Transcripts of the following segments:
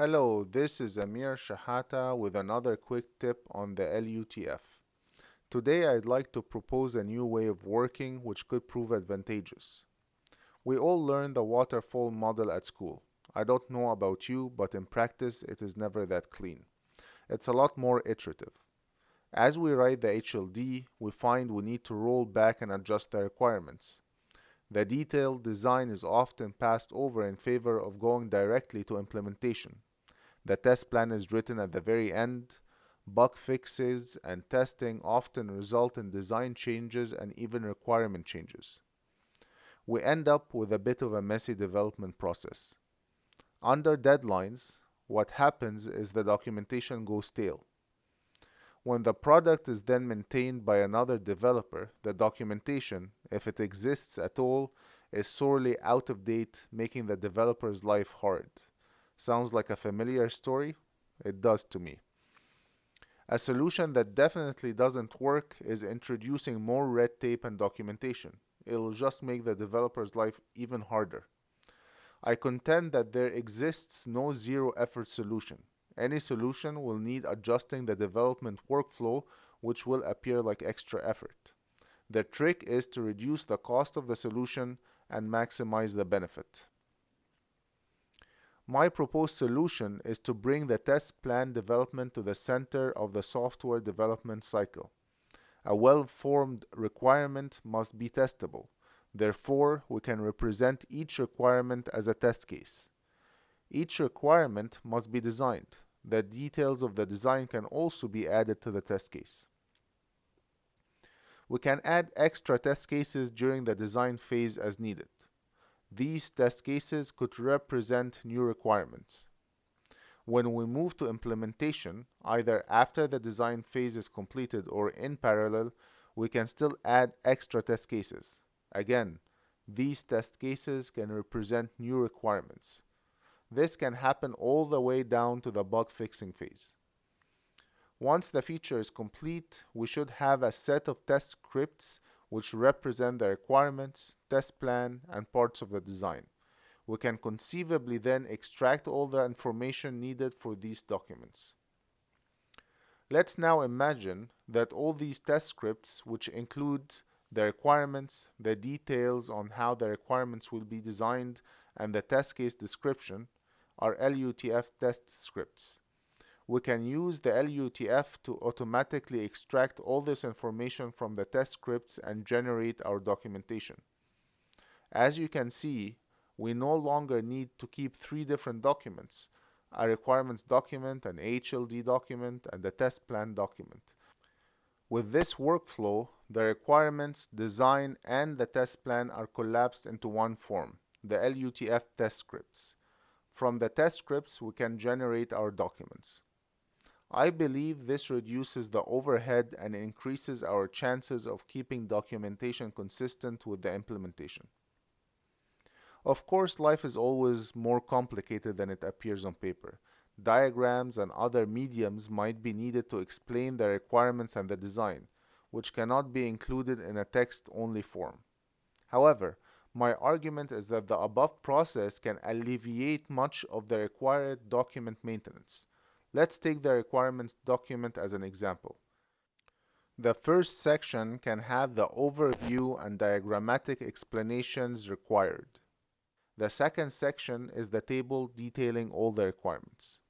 Hello, this is Amir Shahata with another quick tip on the LUTF. Today I'd like to propose a new way of working which could prove advantageous. We all learn the waterfall model at school. I don't know about you, but in practice it is never that clean. It's a lot more iterative. As we write the HLD, we find we need to roll back and adjust the requirements. The detailed design is often passed over in favor of going directly to implementation. The test plan is written at the very end. Bug fixes and testing often result in design changes and even requirement changes. We end up with a bit of a messy development process. Under deadlines, what happens is the documentation goes stale. When the product is then maintained by another developer, the documentation, if it exists at all, is sorely out of date, making the developer's life hard. Sounds like a familiar story? It does to me. A solution that definitely doesn't work is introducing more red tape and documentation. It'll just make the developer's life even harder. I contend that there exists no zero effort solution. Any solution will need adjusting the development workflow, which will appear like extra effort. The trick is to reduce the cost of the solution and maximize the benefit. My proposed solution is to bring the test plan development to the center of the software development cycle. A well-formed requirement must be testable. Therefore, we can represent each requirement as a test case. Each requirement must be designed. The details of the design can also be added to the test case. We can add extra test cases during the design phase as needed. These test cases could represent new requirements. When we move to implementation, either after the design phase is completed or in parallel, we can still add extra test cases. Again, these test cases can represent new requirements. This can happen all the way down to the bug fixing phase. Once the feature is complete, we should have a set of test scripts which represent the requirements, test plan, and parts of the design. We can conceivably then extract all the information needed for these documents. Let's now imagine that all these test scripts, which include the requirements, the details on how the requirements will be designed, and the test case description, are LUTF test scripts. We can use the LUTF to automatically extract all this information from the test scripts and generate our documentation. As you can see, we no longer need to keep three different documents: a requirements document, an HLD document, and a test plan document. With this workflow, the requirements, design, and the test plan are collapsed into one form, the LUTF test scripts. From the test scripts, we can generate our documents. I believe this reduces the overhead and increases our chances of keeping documentation consistent with the implementation. Of course, life is always more complicated than it appears on paper. Diagrams and other mediums might be needed to explain the requirements and the design, which cannot be included in a text-only form. However, my argument is that the above process can alleviate much of the required document maintenance. Let's take the requirements document as an example. The first section can have the overview and diagrammatic explanations required. The second section is the table detailing all the requirements.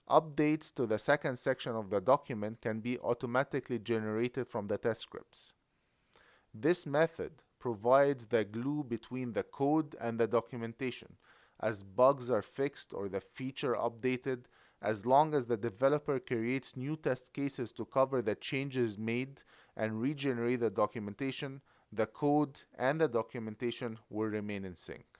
Updates to the second section of the document can be automatically generated from the test scripts. This method provides the glue between the code and the documentation. As bugs are fixed or the feature updated, as long as the developer creates new test cases to cover the changes made and regenerate the documentation, the code and the documentation will remain in sync.